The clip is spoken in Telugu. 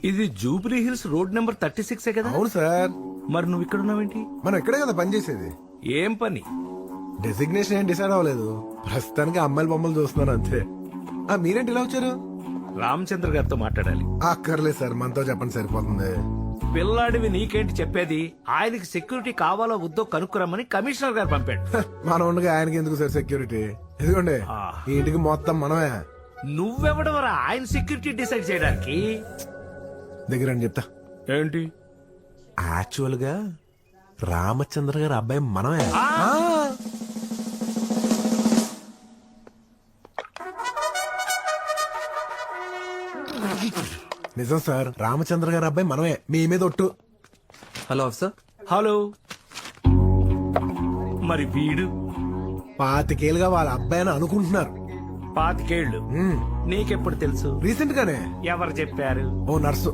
ఇది జూబ్లీ హిల్స్ రోడ్ నెంబర్ 36 కదా? అవును సార్. మరి నువ్వు ఇక్కడ ఉన్నావేంటి? మనం ఇక్కడే కదా పనిచేసేది. ఏం పని? డెసిగ్నేషన్ ఏం డిసైడ్ అవ్వలేదు, ప్రస్తుతానికి అమ్మాయిల బొమ్మలు చూస్తున్నాను అంతే. మీరేంటి ఇలా వచ్చారు? రామచంద్ర గారితో మాట్లాడాలి. అక్కర్లేదు సార్, మనతో చెప్పండి సరిపోతుంది. పిల్లాడివి నీకేంటి చెప్పేది? ఆయనకి సెక్యూరిటీ కావాలో వద్దో కనుక్కురమ్మని కమిషనర్ గారు పంపాడు. మనం ఉండగా ఆయనకి ఎందుకు సార్ సెక్యూరిటీ? ఎందుకండి ఈ ఇంటికి మొత్తం మనమే. నువ్వెవడవరా ఆయన సెక్యూరిటీ డిసైడ్ చేయడానికి? దగ్గర అని చెప్తా. ఏంటి? యాక్చువల్ గా రామచంద్ర గారి అబ్బాయి మనమే. నిజం సార్, రామచంద్ర గారి అబ్బాయి మనమే. మీ మీద ఒట్టు. Hello officer. హలో. మరి వీడు 25 ఏళ్ళుగా వాళ్ళ అబ్బాయి అని అనుకుంటున్నారు. 25 ఏళ్ళు నీకెప్పుడు తెలుసు? రీసెంట్ గానే. ఎవరు చెప్పారు? ఓ నర్సు.